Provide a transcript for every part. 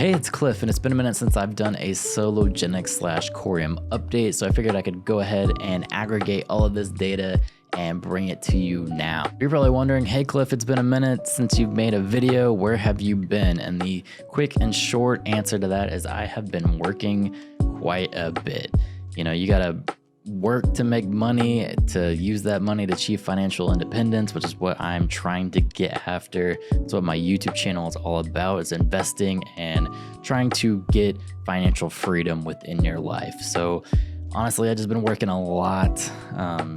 Hey, it's Cliff, and it's been a minute since I've done a Sologenic / Coreum update, so I figured I could go ahead and aggregate all of this data and bring it to you now. You're probably wondering, hey Cliff, it's been a minute since you've made a video, where have you been? And the quick and short answer to that is I have been working quite a bit. You know, you gotta work to make money, to use that money to achieve financial independence, which is what I'm trying to get after. It's what my YouTube channel is all about, is investing and trying to get financial freedom within your life. So honestly, I've just been working a lot.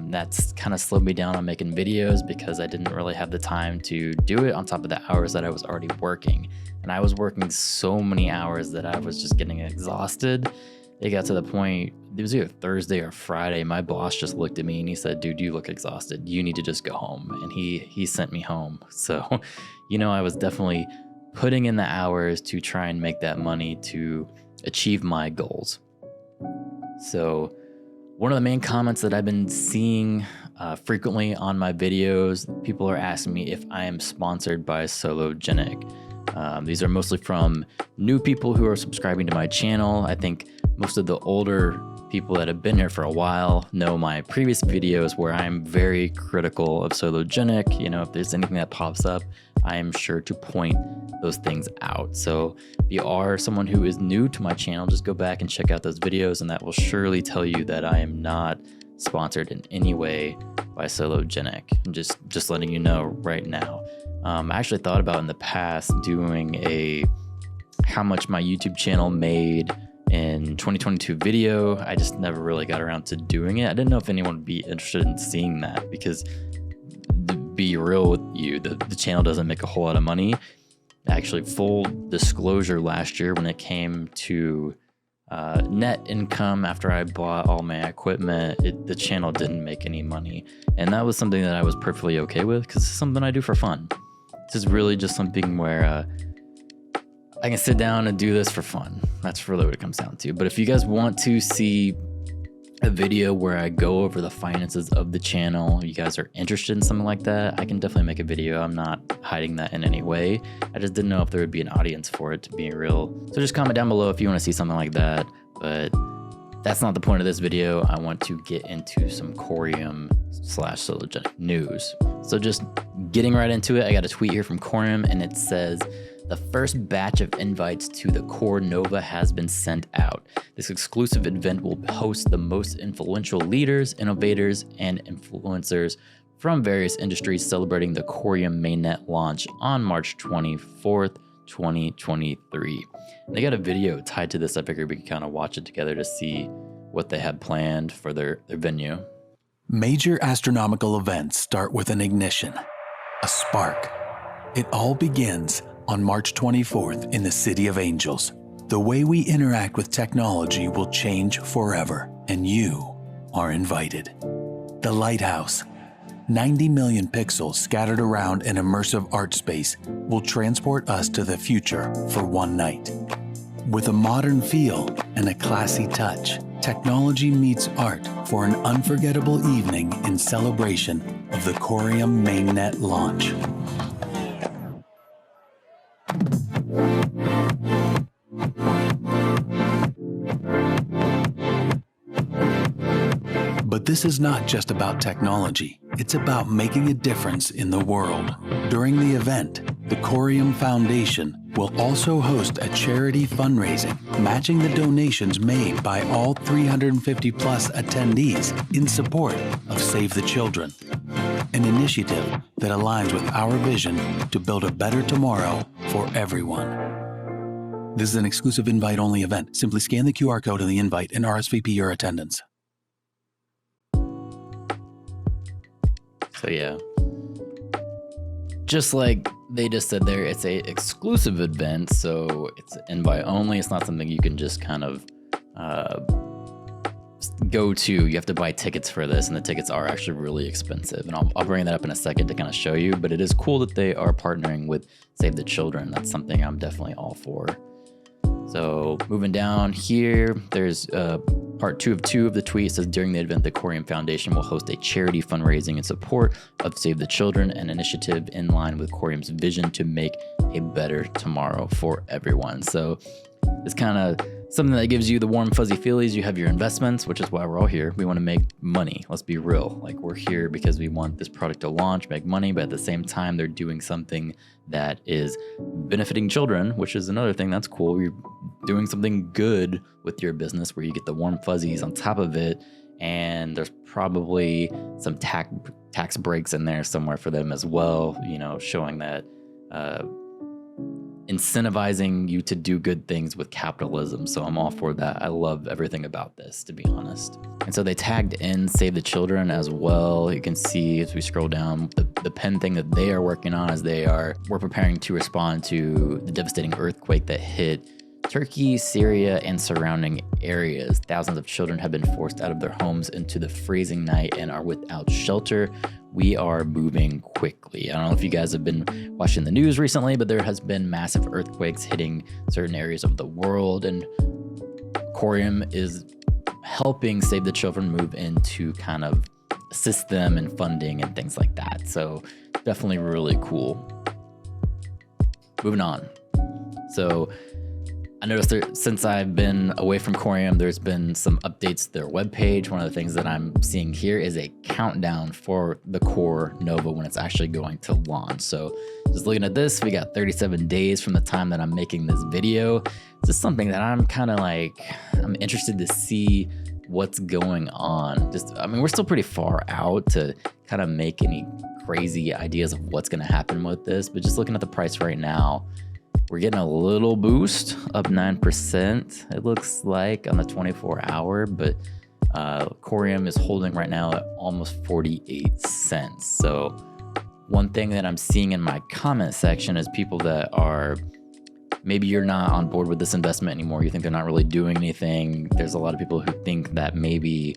That's kind of slowed me down on making videos because I didn't really have the time to do it on top of the hours that I was already working. And I was working so many hours that I was just getting exhausted. It got to the point, it was either Thursday or Friday, my boss just looked at me and he said, dude, you look exhausted. You need to just go home. And he sent me home. So, you know, I was definitely putting in the hours to try and make that money to achieve my goals. So one of the main comments that I've been seeing frequently on my videos, people are asking me if I am sponsored by Sologenic. These are mostly from new people who are subscribing to my channel. I think most of the older people that have been here for a while know my previous videos where I'm very critical of Sologenic. You know, if there's anything that pops up, I am sure to point those things out. So if you are someone who is new to my channel, just go back and check out those videos, and that will surely tell you that I am not sponsored in any way by Sologenic. I'm just letting you know right now. I actually thought about in the past doing a how much my YouTube channel made in 2022 video. I just never really got around to doing it. I didn't know if anyone would be interested in seeing that because, to be real with you, the channel doesn't make a whole lot of money. Actually, full disclosure, last year when it came to net income after I bought all my equipment, the channel didn't make any money. And that was something that I was perfectly okay with because it's something I do for fun. This is really just something where I can sit down and do this for fun. That's really what it comes down to. But if you guys want to see a video where I go over the finances of the channel, you guys are interested in something like that, I can definitely make a video. I'm not hiding that in any way. I just didn't know if there would be an audience for it, to be real. So just comment down below if you want to see something like that. But that's not the point of this video. I want to get into some Coreum / Sologenic news. So just getting right into it, I got a tweet here from Coreum, and it says, the first batch of invites to the Core Nova has been sent out. This exclusive event will host the most influential leaders, innovators, and influencers from various industries celebrating the Coreum mainnet launch on March 24th, 2023. And they got a video tied to this. I figured we could kind of watch it together to see what they had planned for their venue. Major astronomical events start with an ignition, a spark. It all begins on March 24th in the City of Angels. The way we interact with technology will change forever, and you are invited. The Lighthouse, 90 million pixels scattered around an immersive art space, will transport us to the future for one night. With a modern feel and a classy touch, technology meets art for an unforgettable evening in celebration of the Coreum mainnet launch. But this is not just about technology. It's about making a difference in the world. During the event, the Coreum Foundation will also host a charity fundraising, matching the donations made by all 350 plus attendees in support of Save the Children, an initiative that aligns with our vision to build a better tomorrow for everyone. This is an exclusive invite-only event. Simply scan the QR code in the invite and RSVP your attendance. So yeah, just like they just said there, it's a exclusive event, so it's invite only. It's not something you can just kind of go to. You have to buy tickets for this, and the tickets are actually really expensive. And I'll bring that up in a second to kind of show you, but it is cool that they are partnering with Save the Children. That's something I'm definitely all for. So moving down here, there's a Part 2 of 2 of the tweet says, during the event, the Coreum Foundation will host a charity fundraising in support of Save the Children, an initiative in line with Coreum's vision to make a better tomorrow for everyone. So it's kind of something that gives you the warm, fuzzy feelies. You have your investments, which is why we're all here. We want to make money. Let's be real. Like, we're here because we want this product to launch, make money, but at the same time, they're doing something that is benefiting children, which is another thing that's cool. You're doing something good with your business where you get the warm fuzzies on top of it. And there's probably some tax breaks in there somewhere for them as well, you know, showing that incentivizing you to do good things with capitalism. So I'm all for that. I love everything about this, to be honest. And so they tagged in Save the Children as well. You can see as we scroll down the pen thing that they are working on as we're preparing to respond to the devastating earthquake that hit Turkey, Syria, and surrounding areas. Thousands of children have been forced out of their homes into the freezing night and are without shelter. We are moving quickly. I don't know if you guys have been watching the news recently, but there has been massive earthquakes hitting certain areas of the world, and Coreum is helping Save the Children move in to kind of assist them in funding and things like that. So definitely really cool. Moving on. So I noticed since I've been away from Coreum, there's been some updates to their webpage. One of the things that I'm seeing here is a countdown for the Core Nova when it's actually going to launch. So just looking at this, we got 37 days from the time that I'm making this video. This is something that I'm kind of like, I'm interested to see what's going on. I mean, we're still pretty far out to kind of make any crazy ideas of what's going to happen with this, but just looking at the price right now, we're getting a little boost, up 9%, it looks like, on the 24-hour, but Coreum is holding right now at almost 48 cents. So one thing that I'm seeing in my comment section is people that are, maybe you're not on board with this investment anymore, you think they're not really doing anything. There's a lot of people who think that maybe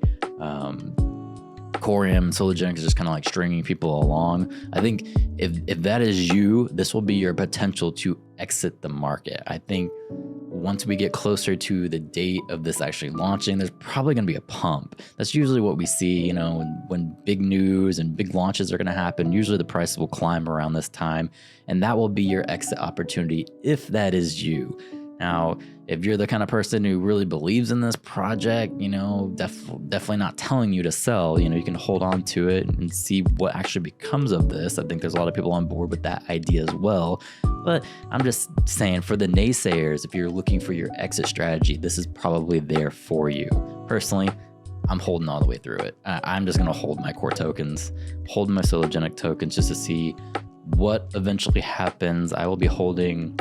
Coreum, Sologenic is just kind of like stringing people along. I think if that is you, this will be your potential to exit the market. I think once we get closer to the date of this actually launching, there's probably going to be a pump. That's usually what we see, you know, when big news and big launches are going to happen. Usually the price will climb around this time, and that will be your exit opportunity if that is you. Now, if you're the kind of person who really believes in this project, you know, definitely not telling you to sell. You know, you can hold on to it and see what actually becomes of this. I think there's a lot of people on board with that idea as well. But I'm just saying, for the naysayers, if you're looking for your exit strategy, this is probably there for you. Personally, I'm holding all the way through it. I'm just going to hold my core tokens, hold my Sologenic tokens just to see what eventually happens. I will be holding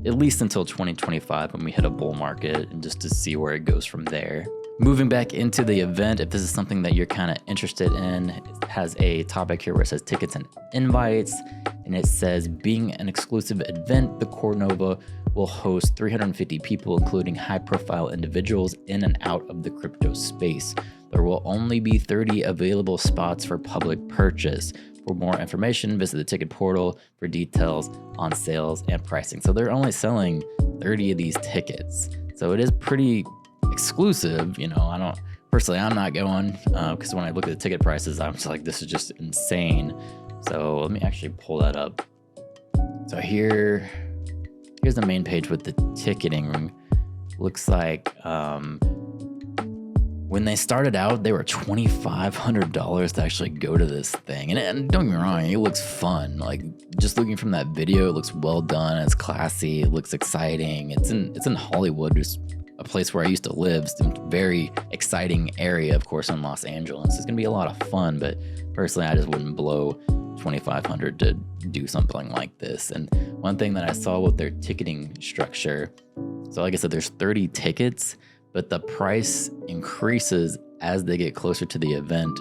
at least until 2025 when we hit a bull market, and just to see where it goes from there. Moving back into the event, if this is something that you're kind of interested in, it has a topic here where it says tickets and invites, and it says, being an exclusive event, the Core Nova will host 350 people, including high-profile individuals in and out of the crypto space. There will only be 30 available spots for public purchase. For more information, visit the ticket portal for details on sales and pricing. So they're only selling 30 of these tickets. So it is pretty exclusive. You know, I'm not going because when I look at the ticket prices, I'm just like, this is just insane. So let me actually pull that up. So here's the main page with the ticketing. Looks like when they started out, they were $2,500 to actually go to this thing. And don't get me wrong, it looks fun. Like, just looking from that video, it looks well done. It's classy. It looks exciting. It's in Hollywood, just a place where I used to live. It's a very exciting area, of course, in Los Angeles. It's gonna be a lot of fun, but personally, I just wouldn't blow $2,500 to do something like this. And one thing that I saw with their ticketing structure, so like I said, there's 30 tickets, but the price increases as they get closer to the event.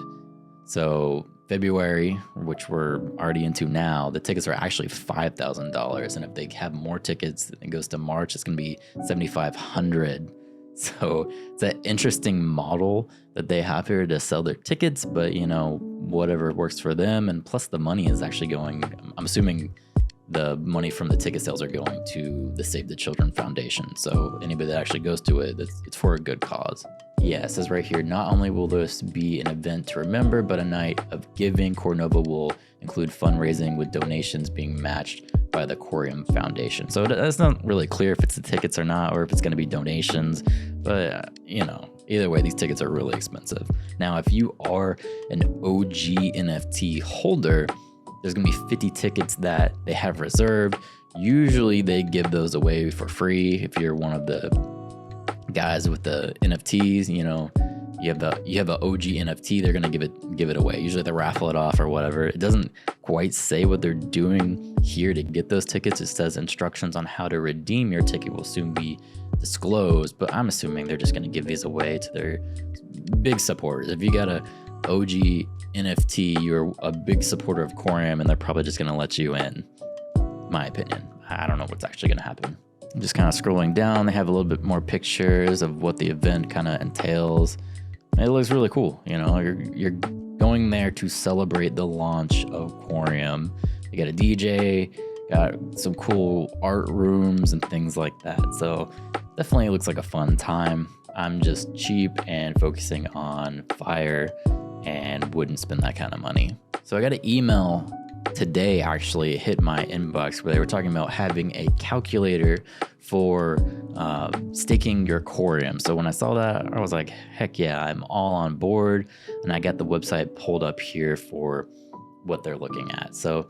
So February, which we're already into now, the tickets are actually $5,000. And if they have more tickets, it goes to March, it's gonna be $7,500. So it's an interesting model that they have here to sell their tickets, but you know, whatever works for them. And plus the money is actually going, I'm assuming the money from the ticket sales are going to the Save the Children Foundation. So anybody that actually goes to it, it's for a good cause. Yeah, it says right here, not only will this be an event to remember, but a night of giving. Corenova will include fundraising with donations being matched by the Coreum Foundation. So it's not really clear if it's the tickets or not, or if it's going to be donations. But, either way, these tickets are really expensive. Now, if you are an OG NFT holder, there's going to be 50 tickets that they have reserved. Usually they give those away for free. If you're one of the guys with the NFTs, you have a OG NFT, they're gonna give it away. Usually they raffle it off or whatever. It doesn't quite say what they're doing here to get those tickets. It says instructions on how to redeem your ticket will soon be disclosed, but I'm assuming they're just gonna give these away to their big supporters. If you got a OG NFT, you're a big supporter of Coreum, and they're probably just gonna let you in. My opinion. I don't know what's actually gonna happen. I'm just kind of scrolling down. They have a little bit more pictures of what the event kind of entails. It looks really cool. You're going there to celebrate the launch of Coreum. You got a DJ, got some cool art rooms and things like that. So definitely looks like a fun time. I'm just cheap and focusing on fire and wouldn't spend that kind of money. So I got an email today, actually hit my inbox, where they were talking about having a calculator for staking your Coreum. So when I saw that, I was like, heck yeah, I'm all on board. And I got the website pulled up here for what they're looking at. So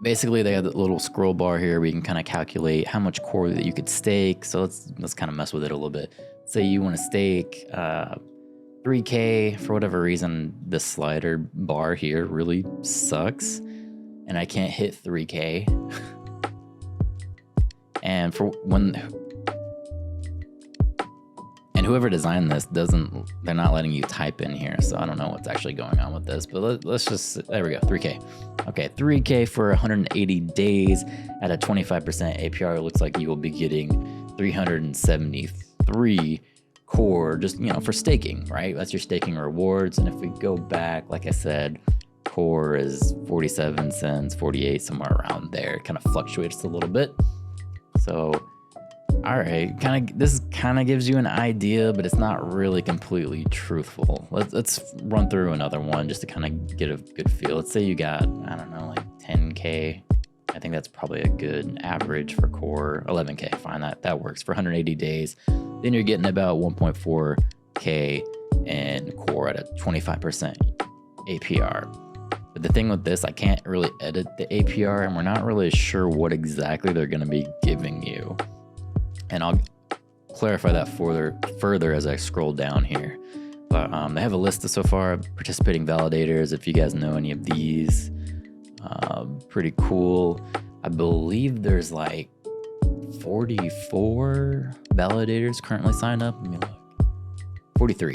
basically they have the little scroll bar here where you can kind of calculate how much core that you could stake. So let's kind of mess with it a little bit. Say you want to stake 3K. For whatever reason, this slider bar here really sucks and I can't hit 3K. And whoever designed this they're not letting you type in here. So I don't know what's actually going on with this, but let's just, there we go, 3K. Okay, 3K for 180 days at a 25% APR. It looks like you will be getting 373 core, just, for staking, right? That's your staking rewards. And if we go back, like I said, core is 47 cents, 48, somewhere around there. It kind of fluctuates a little bit. So, all right, this kind of gives you an idea, but it's not really completely truthful. Let's run through another one just to kind of get a good feel. Let's say you got, I don't know, like 10K. I think that's probably a good average for core. 11K, fine, that works for 180 days. Then you're getting about 1.4K in core at a 25% APR. But the thing with this, I can't really edit the APR, and we're not really sure what exactly they're going to be giving you. And I'll clarify that further as I scroll down here. But they have a list of so far participating validators. If you guys know any of these, pretty cool. I believe there's like 44 validators currently signed up. Let me look. 43.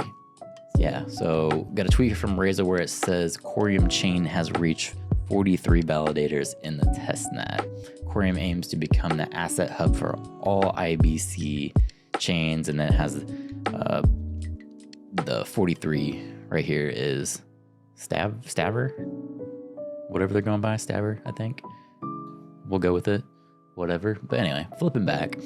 Yeah, so got a tweet from Reza where it says Coreum chain has reached 43 validators in the testnet. Coreum aims to become the asset hub for all IBC chains, and then it has the 43 right here is Stabber, whatever they're going by, Stabber, I think. We'll go with it, whatever. But anyway, flipping back.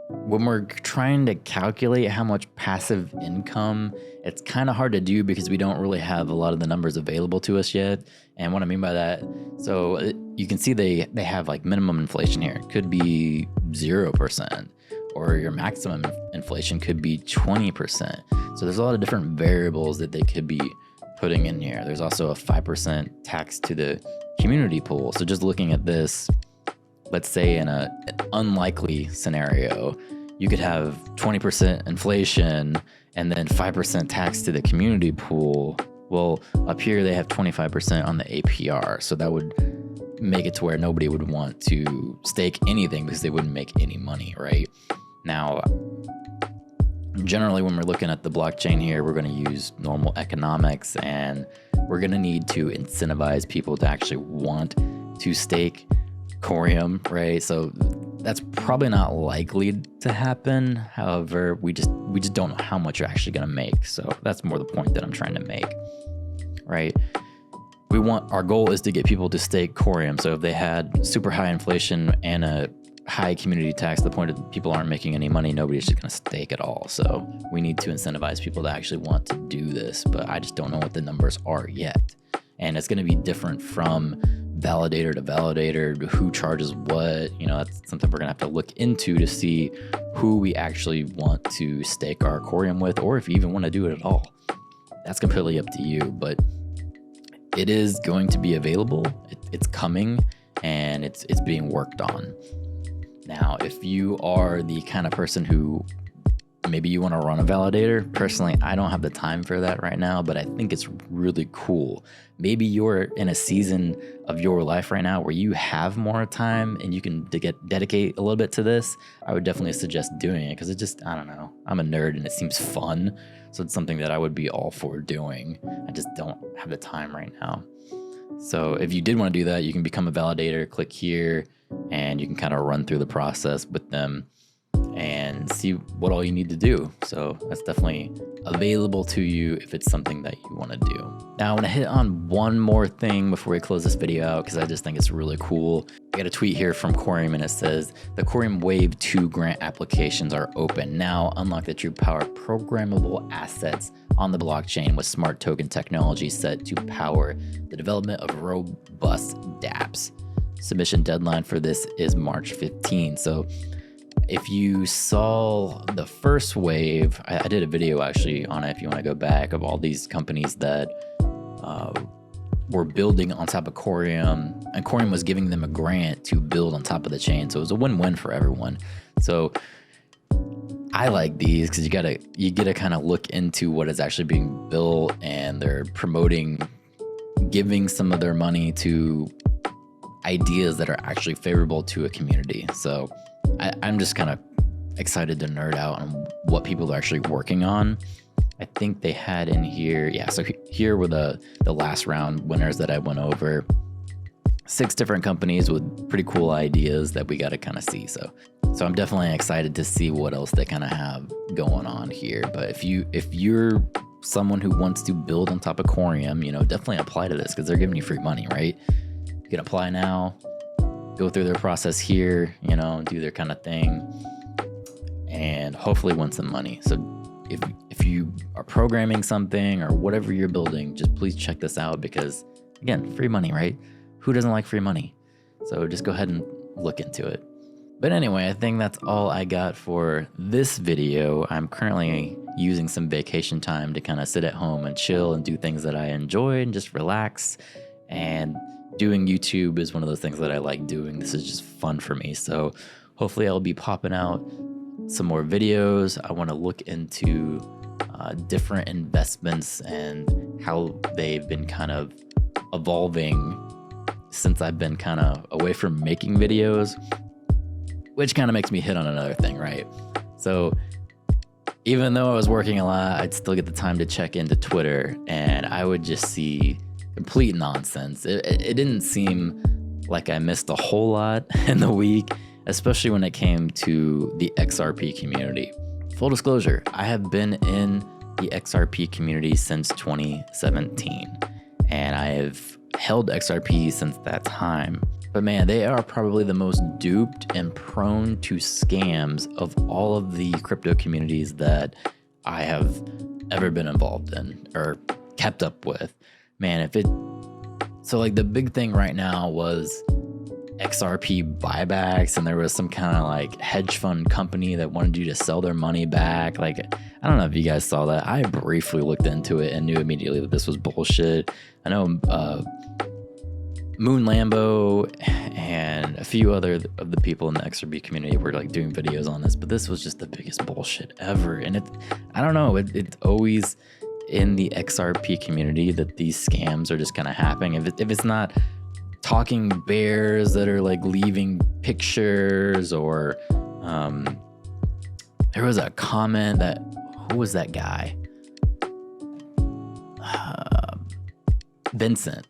When we're trying to calculate how much passive income, it's kind of hard to do because we don't really have a lot of the numbers available to us yet. And what I mean by that, so you can see they have like minimum inflation here. It could be 0%, or your maximum inflation could be 20%. So there's a lot of different variables that they could be putting in here. There's also a 5% tax to the community pool. So just looking at this, let's say in an unlikely scenario, you could have 20% inflation and then 5% tax to the community pool. Well, up here they have 25% on the APR. So that would make it to where nobody would want to stake anything because they wouldn't make any money, right? Now, generally when we're looking at the blockchain here, we're going to use normal economics, and we're going to need to incentivize people to actually want to stake Coreum, right? So that's probably not likely to happen. However, we just don't know how much you're actually going to make. So that's more the point that I'm trying to make, right? Our goal is to get people to stake Coreum. So if they had super high inflation and a high community tax to the point that people aren't making any money, nobody's just going to stake at all. So we need to incentivize people to actually want to do this, but I just don't know what the numbers are yet. And it's going to be different from validator to validator, who charges what. You know, that's something we're going to have to look into to see who we actually want to stake our Coreum with, or if you even want to do it at all. That's completely up to you, but it is going to be available. It's coming, and it's being worked on. Now, if you are the kind of person who maybe you want to run a validator, personally, I don't have the time for that right now, but I think it's really cool. Maybe you're in a season of your life right now where you have more time and you can dedicate a little bit to this. I would definitely suggest doing it, because it just, I don't know, I'm a nerd and it seems fun. So it's something that I would be all for doing. I just don't have the time right now. So if you did want to do that, you can become a validator, click here, and you can kind of run through the process with them and see what all you need to do. So that's definitely available to you if it's something that you want to do. Now I want to hit on one more thing before we close this video out, because I just think it's really cool. I got a tweet here from Coreum, and it says the Coreum Wave 2 grant applications are open now. Unlock the true power of programmable assets on the blockchain with smart token technology set to power the development of robust dApps. Submission deadline for this is March 15. So if you saw the first wave, I did a video actually on it, if you want to go back, of all these companies that were building on top of Coreum, and Coreum was giving them a grant to build on top of the chain. So it was a win-win for everyone. So I like these because you get to kind of look into what is actually being built, and they're promoting giving some of their money to ideas that are actually favorable to a community. So I'm just kind of excited to nerd out on what people are actually working on. I think they had in here, yeah, so here were the last round winners that I went over. 6 different companies with pretty cool ideas that we got to kind of see. So I'm definitely excited to see what else they kind of have going on here. But if you're someone who wants to build on top of Coreum, you know, definitely apply to this, because they're giving you free money, right? You can apply now, go through their process here, you know, do their kind of thing, and hopefully win some money. So if you are programming something or whatever you're building, just please check this out, because again, free money, right? Who doesn't like free money? So just go ahead and look into it. But anyway, I think that's all I got for this video. I'm currently using some vacation time to kind of sit at home and chill and do things that I enjoy and just relax. And doing YouTube is one of those things that I like doing. This is just fun for me. So hopefully I'll be popping out some more videos. I want to look into different investments and how they've been kind of evolving since I've been kind of away from making videos, which kind of makes me hit on another thing, right? So even though I was working a lot, I'd still get the time to check into Twitter, and I would just see complete nonsense. It didn't seem like I missed a whole lot in the week, especially when it came to the XRP community. Full disclosure, I have been in the XRP community since 2017, and I have held XRP since that time. But man, they are probably the most duped and prone to scams of all of the crypto communities that I have ever been involved in or kept up with. Man, so like the big thing right now was XRP buybacks, and there was some kind of like hedge fund company that wanted you to sell their money back. Like, I don't know if you guys saw that. I briefly looked into it and knew immediately that this was bullshit. I know Moon Lambo and a few other of the people in the XRP community were like doing videos on this, but this was just the biggest bullshit ever. And I don't know, it's always in the XRP community that these scams are just kind of happening. If it's not talking bears that are like leaving pictures, or there was a comment that, who was that guy? Vincent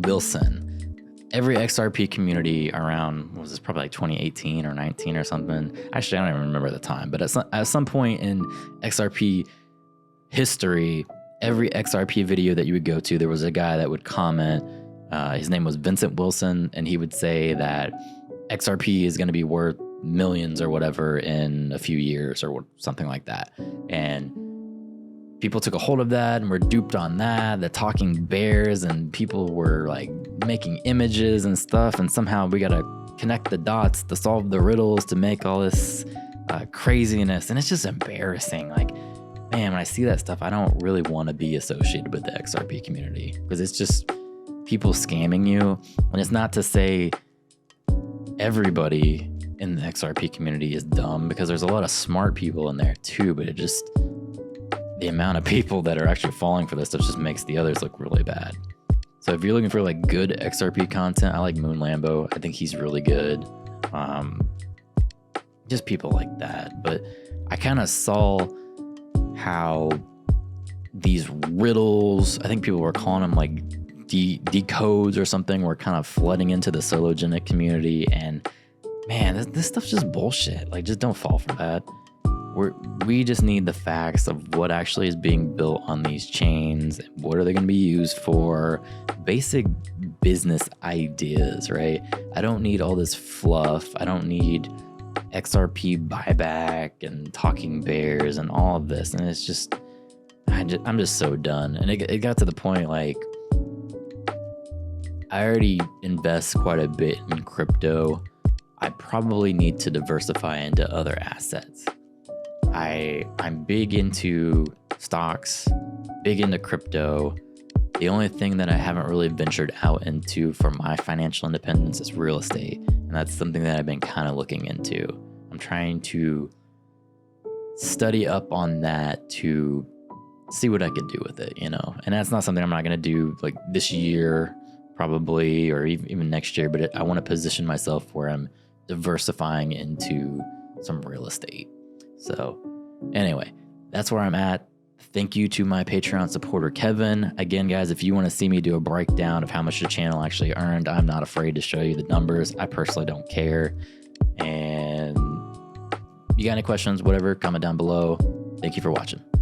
Wilson. Every XRP community around, what was this, probably like 2018 or 19 or something. Actually, I don't even remember the time, but at some point in XRP history, every XRP video that you would go to, there was a guy that would comment. His name was Vincent Wilson, and he would say that XRP is going to be worth millions or whatever in a few years or something like that. And people took a hold of that and were duped on that. The talking bears, and people were like making images and stuff. And somehow we got to connect the dots to solve the riddles to make all this craziness. And it's just embarrassing. Like, man, when I see that stuff, I don't really want to be associated with the XRP community, because it's just people scamming you. And it's not to say everybody in the XRP community is dumb, because there's a lot of smart people in there too, but it just, the amount of people that are actually falling for this stuff just makes the others look really bad. So if you're looking for like good XRP content, I like Moon Lambo. I think he's really good. Just people like that. But I kind of saw how these riddles, I think people were calling them like decodes or something, were kind of flooding into the Sologenic community. And man, this stuff's just bullshit. Like, just don't fall for that. We just need the facts of what actually is being built on these chains. What are they going to be used for? Basic business ideas, right? I don't need all this fluff. I don't need XRP buyback and talking bears and all of this. And it's just, I'm just so done. And it got to the point, like, I already invest quite a bit in crypto. I probably need to diversify into other assets. I'm big into stocks, big into crypto. The only thing that I haven't really ventured out into for my financial independence is real estate. And that's something that I've been kind of looking into. I'm trying to study up on that to see what I could do with it, you know? And that's not something I'm not going to do like this year, probably, or even next year, but I want to position myself where I'm diversifying into some real estate. So anyway, that's where I'm at. Thank you to my Patreon supporter, Kevin. Again, guys, if you want to see me do a breakdown of how much the channel actually earned, I'm not afraid to show you the numbers. I personally don't care. And you got any questions, whatever, comment down below. Thank you for watching.